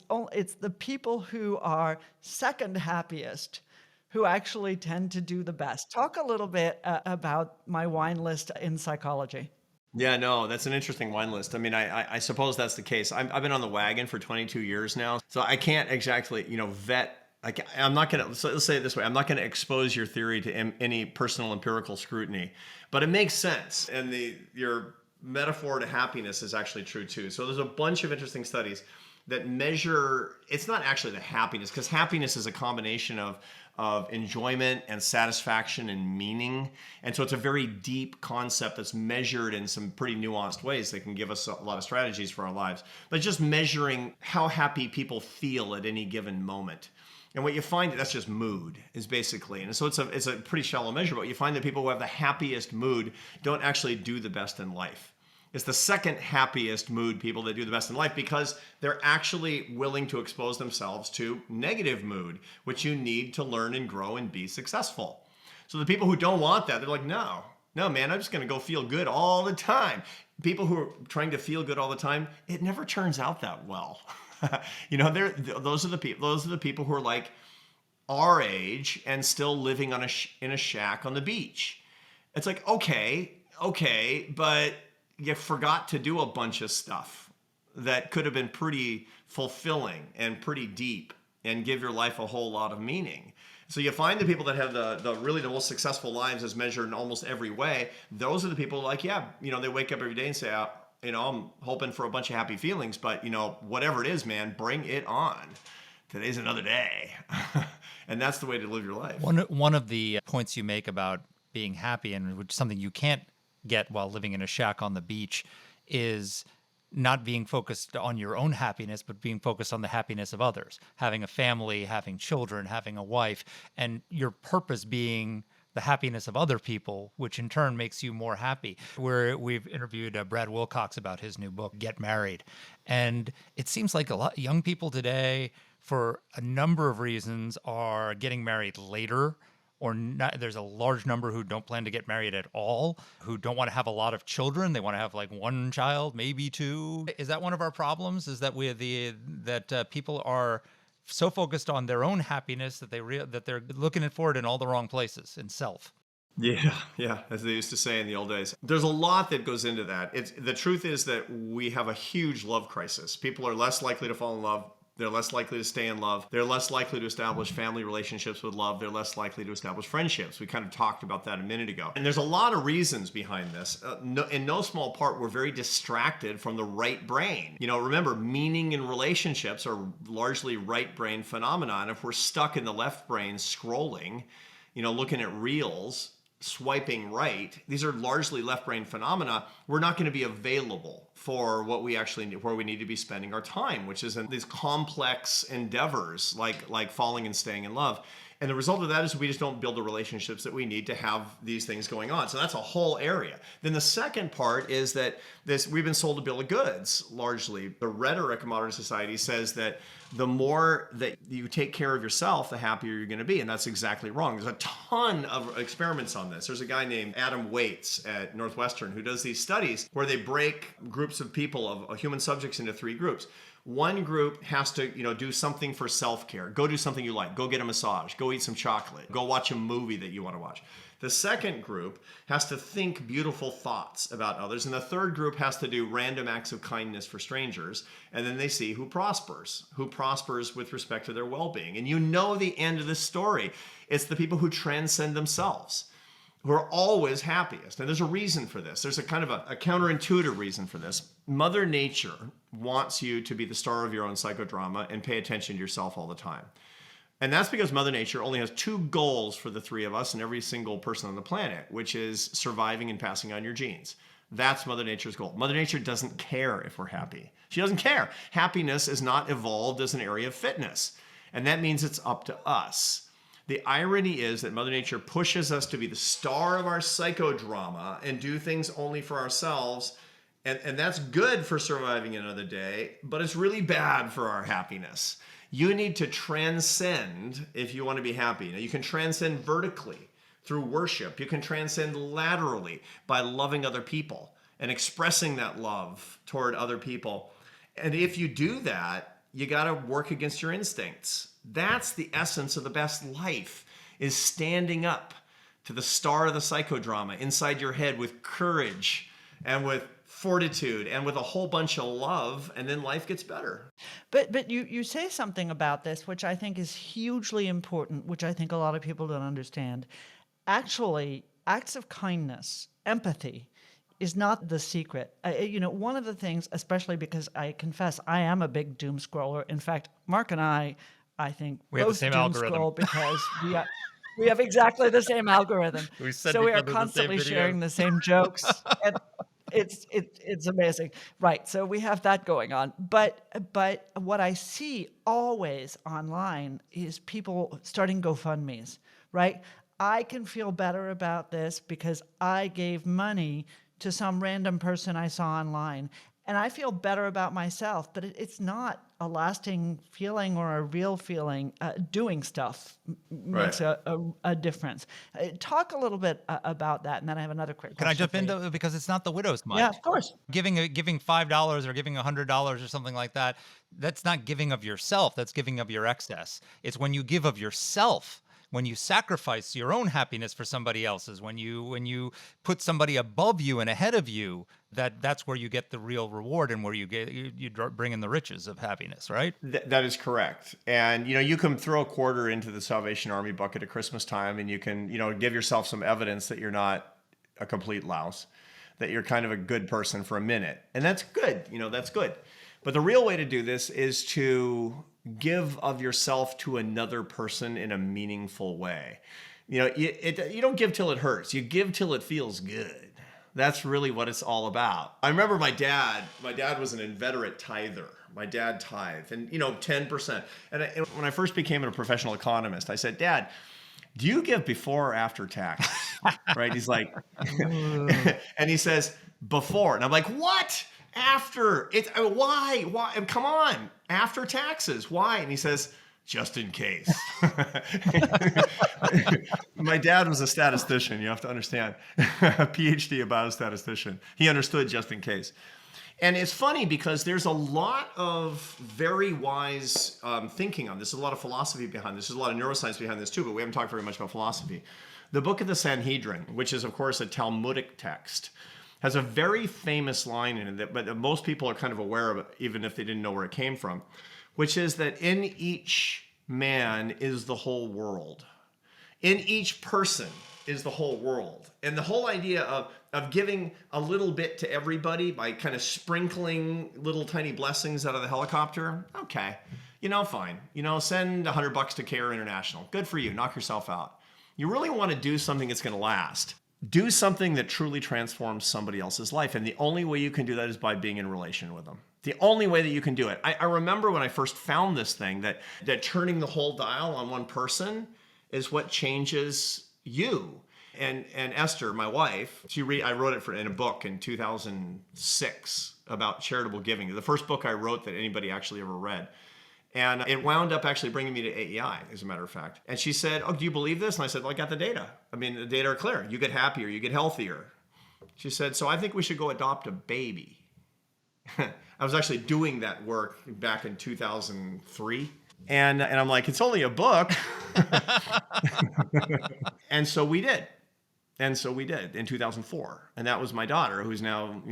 the people who are second happiest who actually tend to do the best. Talk a little bit about my wine list in psychology. Yeah, no, that's an interesting wine list. I mean, I suppose that's the case. I've been on the wagon for 22 years now, so I can't exactly, vet I'm not going to, so let's say it this way, I'm not going to expose your theory to any personal empirical scrutiny, but it makes sense. And your metaphor to happiness is actually true too. So there's a bunch of interesting studies that measure, it's not actually the happiness, because happiness is a combination of enjoyment and satisfaction and meaning. And so it's a very deep concept that's measured in some pretty nuanced ways that can give us a lot of strategies for our lives. But just measuring how happy people feel at any given moment. And what you find, that's just mood, is basically. And so it's a pretty shallow measure, but you find that people who have the happiest mood don't actually do the best in life. It's the second happiest mood people that do the best in life, because they're actually willing to expose themselves to negative mood, which you need to learn and grow and be successful. So the people who don't want that, they're like, no, man, I'm just going to go feel good all the time. People who are trying to feel good all the time, it never turns out that well. Those are the people who are like our age and still living in a shack on the beach. It's like, okay, but you forgot to do a bunch of stuff that could have been pretty fulfilling and pretty deep and give your life a whole lot of meaning. So you find the people that have the really the most successful lives as measured in almost every way. Those are the people like, they wake up every day and say, I'm hoping for a bunch of happy feelings, but whatever it is, man, bring it on. Today's another day. And that's the way to live your life. One of the points you make about being happy, and which is something you can't get while living in a shack on the beach, is not being focused on your own happiness, but being focused on the happiness of others, having a family, having children, having a wife, and your purpose being the happiness of other people, which in turn makes you more happy. We've interviewed Brad Wilcox about his new book, Get Married. And it seems like a lot of young people today, for a number of reasons, are getting married later, or not. There's a large number who don't plan to get married at all, who don't want to have a lot of children. They want to have like one child, maybe two. Is that one of our problems? Is that people are so focused on their own happiness that they're looking for it in all the wrong places, in self? Yeah, as they used to say in the old days. There's a lot that goes into that. The truth is that we have a huge love crisis. People are less likely to fall in love. They're less likely to stay in love. They're less likely to establish family relationships with love. They're less likely to establish friendships. We kind of talked about that a minute ago. And there's a lot of reasons behind this. In no small part, we're very distracted from the right brain. Remember, meaning in relationships are largely right brain phenomena. And if we're stuck in the left brain scrolling, looking at reels, swiping right, these are largely left brain phenomena. We're not going to be available for what we actually need, where we need to be spending our time, which is in these complex endeavors like falling and staying in love. And the result of that is we just don't build the relationships that we need to have these things going on. So that's a whole area. Then the second part is that we've been sold a bill of goods, largely. The rhetoric of modern society says that the more that you take care of yourself, the happier you're going to be. And that's exactly wrong. There's a ton of experiments on this. There's a guy named Adam Waits at Northwestern who does these studies where they break groups of people, of human subjects, into three groups. One group has to, do something for self-care. Go do something you like. Go get a massage. Go eat some chocolate. Go watch a movie that you want to watch. The second group has to think beautiful thoughts about others. And the third group has to do random acts of kindness for strangers. And then they see who prospers with respect to their well-being. And the end of this story. It's the people who transcend themselves, who are always happiest. And there's a reason for this. There's a kind of a counterintuitive reason for this. Mother Nature wants you to be the star of your own psychodrama and pay attention to yourself all the time. And that's because Mother Nature only has two goals for the three of us and every single person on the planet, which is surviving and passing on your genes. That's Mother Nature's goal. Mother Nature doesn't care if we're happy. She doesn't care. Happiness is not evolved as an area of fitness. And that means it's up to us. The irony is that Mother Nature pushes us to be the star of our psychodrama and do things only for ourselves. And that's good for surviving another day, but it's really bad for our happiness. You need to transcend if you want to be happy. Now, you can transcend vertically through worship. You can transcend laterally by loving other people and expressing that love toward other people. And if you do that, you got to work against your instincts. That's the essence of the best life, is standing up to the star of the psychodrama inside your head with courage and with fortitude, and with a whole bunch of love, and then life gets better. But you say something about this, which I think is hugely important, which I think a lot of people don't understand. Actually, acts of kindness, empathy, is not the secret. One of the things, especially because I confess I am a big doom scroller. In fact, Mark and I think We have the both same doom algorithm. scroll because we have exactly the same algorithm. We send So we each are other the same constantly sharing videos. the same jokes. And it's amazing. Right. So we have that going on. But what I see always online is people starting GoFundMes, right? I can feel better about this because I gave money to some random person I saw online. And I feel better about myself, but it's not a lasting feeling or a real feeling. Doing stuff makes a difference. Talk a little bit about that, and then I have another quick Can I question jump for you. into, because it's not the widow's mite. Yeah, of course. Giving $5 or giving $100 or something like that, that's not giving of yourself. That's giving of your excess. It's when you give of yourself, when you sacrifice your own happiness for somebody else's, when you put somebody above you and ahead of you, that's where you get the real reward and where you bring in the riches of happiness, right? That is correct. And, you can throw a quarter into the Salvation Army bucket at Christmas time, and you can, give yourself some evidence that you're not a complete louse, that you're kind of a good person for a minute. And that's good. That's good. But the real way to do this is to give of yourself to another person in a meaningful way. You don't give till it hurts. You give till it feels good. That's really what it's all about. I remember my dad was an inveterate tither. My dad tithed, and 10%. And when I first became a professional economist, I said, Dad, do you give before or after tax? Right? He's like, and he says, before. And I'm like, what? After? Why? Come on. After taxes. Why? And he says, just in case. My dad was a statistician. You have to understand. A PhD about a statistician. He understood just in case. And it's funny because there's a lot of very wise thinking on this. There's a lot of philosophy behind this. There's a lot of neuroscience behind this too, but we haven't talked very much about philosophy. The Book of the Sanhedrin, which is, of course, a Talmudic text, has a very famous line in it that most people are kind of aware of it, even if they didn't know where it came from, which is that in each man is the whole world. In each person is the whole world. And the whole idea of giving a little bit to everybody by kind of sprinkling little tiny blessings out of the helicopter, okay, fine. Send $100 to Care International. Good for you. Knock yourself out. You really want to do something that's going to last. Do something that truly transforms somebody else's life. And the only way you can do that is by being in relation with them. The only way that you can do it. I remember when I first found this thing, that turning the whole dial on one person is what changes you. And Esther, my wife, I wrote it in a book in 2006 about charitable giving. The first book I wrote that anybody actually ever read. And it wound up actually bringing me to AEI, as a matter of fact. And she said, oh, do you believe this? And I said, well, I got the data. I mean, the data are clear. You get happier, you get healthier. She said, so I think we should go adopt a baby. I was actually doing that work back in 2003. And I'm like, it's only a book. And so we did. In 2004. And that was my daughter, who's now,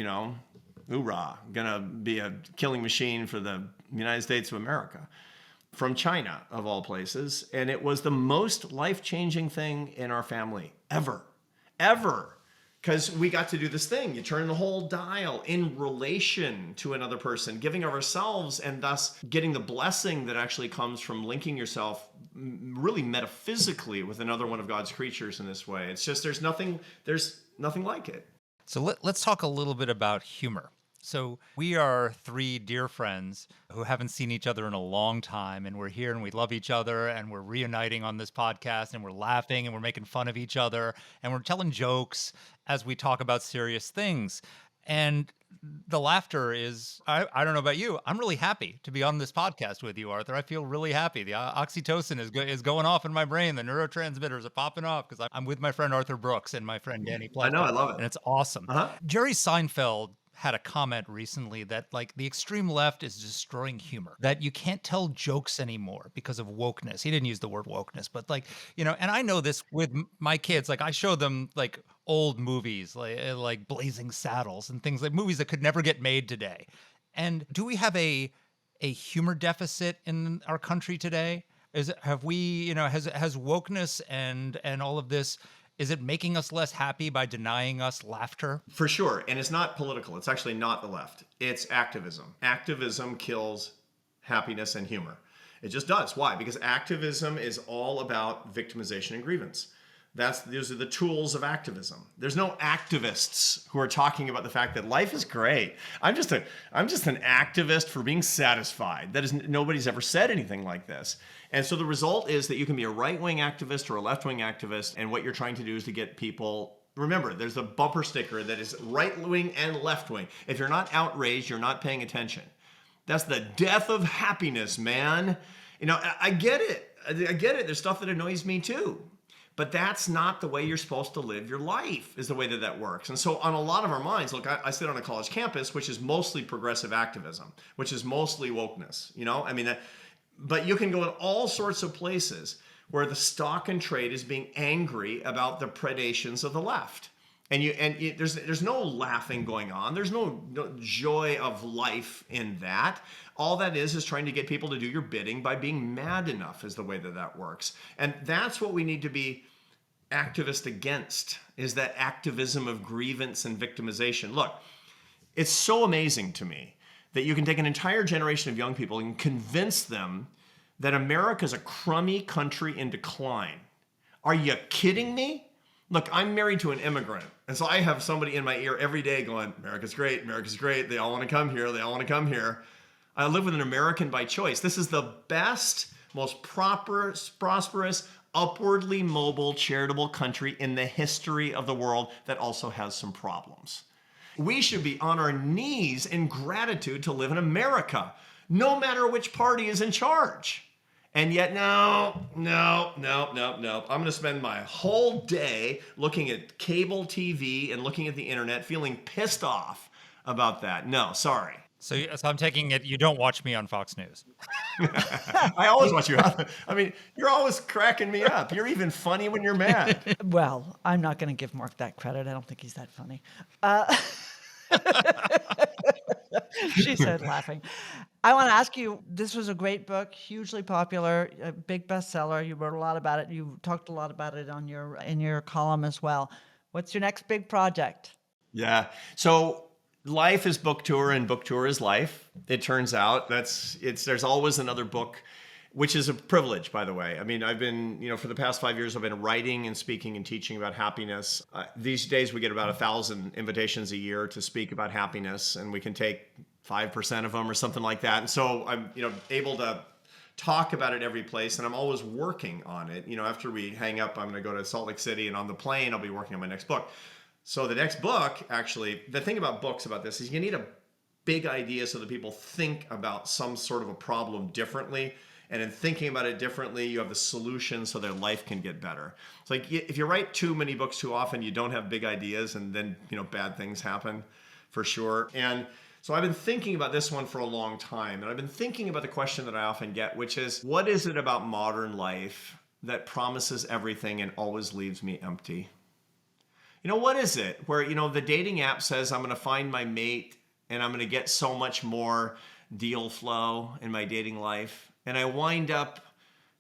hoorah, gonna be a killing machine for the United States of America, from China, of all places. And it was the most life-changing thing in our family ever. Because we got to do this thing. You turn the whole dial in relation to another person, giving of ourselves, and thus getting the blessing that actually comes from linking yourself really metaphysically with another one of God's creatures in this way. It's just, there's nothing like it. So let's talk a little bit about humor. So we are three dear friends who haven't seen each other in a long time, and we're here and we love each other, and we're reuniting on this podcast, and we're laughing and we're making fun of each other, and we're telling jokes as we talk about serious things. And the laughter is, I don't know about you, I'm really happy to be on this podcast with you, Arthur. I feel really happy. The oxytocin is going off in my brain. The neurotransmitters are popping off because I'm with my friend Arthur Brooks and my friend Danny Plesser. I know, I love it. And it's awesome. Uh-huh. Jerry Seinfeld had a comment recently that like the extreme left is destroying humor, that you can't tell jokes anymore because of wokeness. He didn't use the word wokeness, but like, and I know this with my kids, like I show them like old movies like Blazing Saddles and things like movies that could never get made today. And do we have a humor deficit in our country today? Have we, has wokeness and all of this, is it making us less happy by denying us laughter? For sure. And it's not political. It's actually not the left. It's activism. Activism kills happiness and humor. It just does. Why? Because activism is all about victimization and grievance. Those are the tools of activism. There's no activists who are talking about the fact that life is great. I'm just an activist for being satisfied. Nobody's ever said anything like this. And so the result is that you can be a right-wing activist or a left-wing activist, and what you're trying to do is to get people. Remember, there's a bumper sticker that is right-wing and left-wing. If you're not outraged, you're not paying attention. That's the death of happiness, man. I get it. I get it. There's stuff that annoys me too. But that's not the way you're supposed to live your life, is the way that works. And so on a lot of our minds, look, I sit on a college campus, which is mostly progressive activism, which is mostly wokeness, but you can go in all sorts of places where the stock and trade is being angry about the predations of the left. There's no laughing going on. There's no joy of life in that. All that is trying to get people to do your bidding by being mad enough, is the way that works. And that's what we need to be activist against, is that activism of grievance and victimization. Look, it's so amazing to me that you can take an entire generation of young people and convince them that America's a crummy country in decline. Are you kidding me? Look, I'm married to an immigrant, and so I have somebody in my ear every day going, America's great, America's great, they all want to come here, they all want to come here. I live with an American by choice. This is the best, most prosperous, upwardly mobile, charitable country in the history of the world that also has some problems. We should be on our knees in gratitude to live in America, no matter which party is in charge. And yet, no. I'm going to spend my whole day looking at cable TV and looking at the internet, feeling pissed off about that. No, sorry. So I'm taking it you don't watch me on Fox News. I always watch you. I mean, you're always cracking me up. You're even funny when you're mad. Well, I'm not going to give Mark that credit. I don't think he's that funny. She said, laughing. I want to ask you, this was a great book, hugely popular, a big bestseller. You wrote a lot about it. You talked a lot about it in your column as well. What's your next big project? Yeah. So life is book tour and book tour is life. It turns out there's always another book, which is a privilege, by the way. I mean, I've been, for the past 5 years, I've been writing and speaking and teaching about happiness. These days, we get about 1,000 invitations a year to speak about happiness, and we can take 5% of them or something like that. And so I'm, able to talk about it every place, and I'm always working on it. After we hang up, I'm going to go to Salt Lake City, and on the plane, I'll be working on my next book. So the next book, actually, the thing about books about this is you need a big idea so that people think about some sort of a problem differently. And in thinking about it differently, you have the solution so their life can get better. It's like if you write too many books too often, you don't have big ideas, and then bad things happen for sure. And so I've been thinking about this one for a long time, and I've been thinking about the question that I often get, which is, what is it about modern life that promises everything and always leaves me empty? What is it where, the dating app says I'm going to find my mate and I'm going to get so much more deal flow in my dating life, and I wind up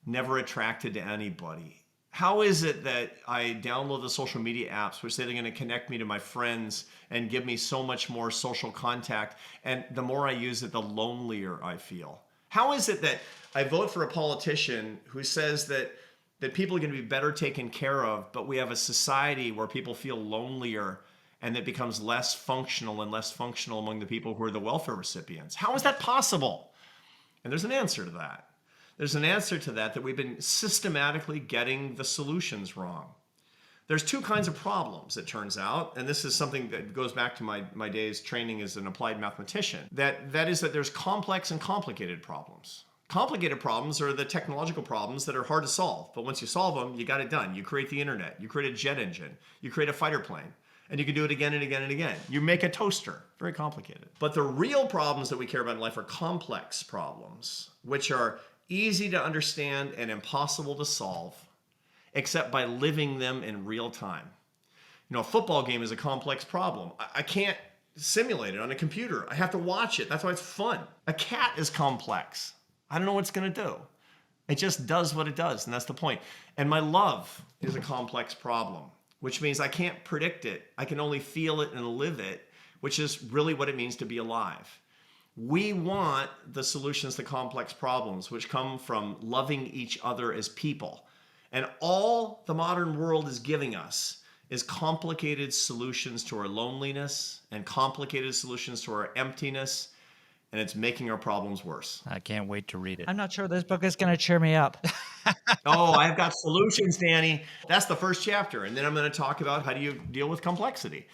never attracted to anybody? How is it that I download the social media apps, which say they're going to connect me to my friends and give me so much more social contact, and the more I use it, the lonelier I feel? How is it that I vote for a politician who says that people are going to be better taken care of, but we have a society where people feel lonelier, and it becomes less functional and less functional among the people who are the welfare recipients? How is that possible? And there's an answer to that. There's an answer to that we've been systematically getting the solutions wrong. There's two kinds of problems, it turns out, and this is something that goes back to my days training as an applied mathematician, that is that there's complex and complicated problems. Complicated problems are the technological problems that are hard to solve, but once you solve them, you got it done. You create the internet, you create a jet engine, you create a fighter plane. And you can do it again and again and again. You make a toaster, very complicated. But the real problems that we care about in life are complex problems, which are easy to understand and impossible to solve, except by living them in real time. A football game is a complex problem. I can't simulate it on a computer. I have to watch it. That's why it's fun. A cat is complex. I don't know what it's going to do. It just does what it does, and that's the point. And my love is a complex problem, which means I can't predict it. I can only feel it and live it, which is really what it means to be alive. We want the solutions to complex problems, which come from loving each other as people. And all the modern world is giving us is complicated solutions to our loneliness and complicated solutions to our emptiness, and it's making our problems worse. I can't wait to read it. I'm not sure this book is going to cheer me up. Oh, I've got solutions, Danny. That's the first chapter. And then I'm going to talk about how do you deal with complexity.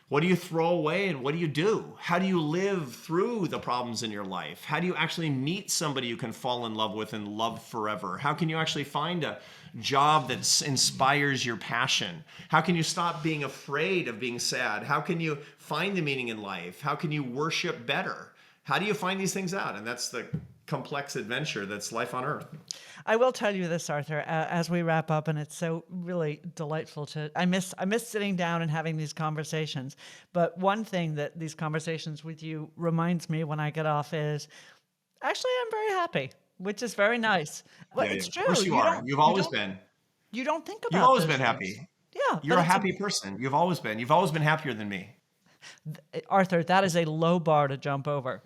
What do you throw away and what do you do? How do you live through the problems in your life? How do you actually meet somebody you can fall in love with and love forever? How can you actually find a job that inspires your passion? How can you stop being afraid of being sad? How can you find the meaning in life? How can you worship better? How do you find these things out? And that's the complex adventure that's life on Earth. I will tell you this, Arthur, as we wrap up, and it's so really delightful I miss sitting down and having these conversations. But one thing that these conversations with you reminds me when I get off is, actually, I'm very happy, which is very nice. Well, it's true. Of course you are. You've always been. You don't think about You've always those been things. happy. Yeah. You're but a it's happy person. You've always been. You've always been happier than me. Arthur, that is a low bar to jump over.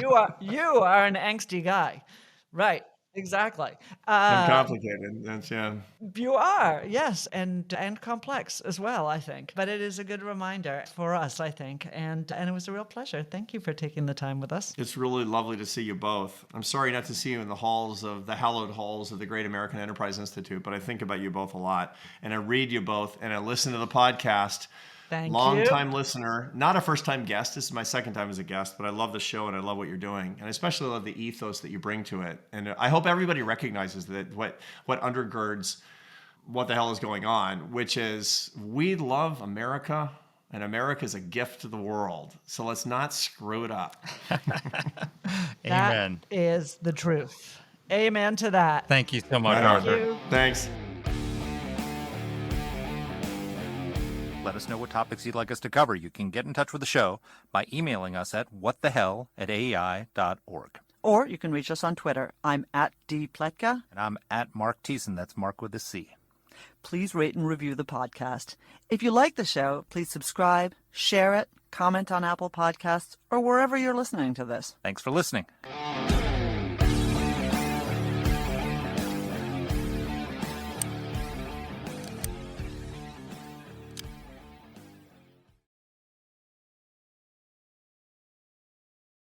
You are an angsty guy. Right. Exactly. I'm complicated. That's You are, yes, and complex as well, I think. But it is a good reminder for us, I think, and it was a real pleasure. Thank you for taking the time with us. It's really lovely to see you both. I'm sorry not to see you in the hallowed halls of the Great American Enterprise Institute, but I think about you both a lot, and I read you both, and I listen to the podcast. Thank you. Long-time listener, not a first-time guest. This is my second time as a guest, but I love the show and I love what you're doing. And I especially love the ethos that you bring to it. And I hope everybody recognizes that what undergirds what the hell is going on, which is we love America and America is a gift to the world. So let's not screw it up. Amen. That is the truth. Amen to that. Thank you so much, Right, Arthur. you. Thanks. Let us know what topics you'd like us to cover. You can get in touch with the show by emailing us at whatthehell@aei.org. Or you can reach us on Twitter. I'm at dpletka. And I'm at Mark Thiessen. That's Mark with a C. Please rate and review the podcast. If you like the show, please subscribe, share it, comment on Apple Podcasts, or wherever you're listening to this. Thanks for listening.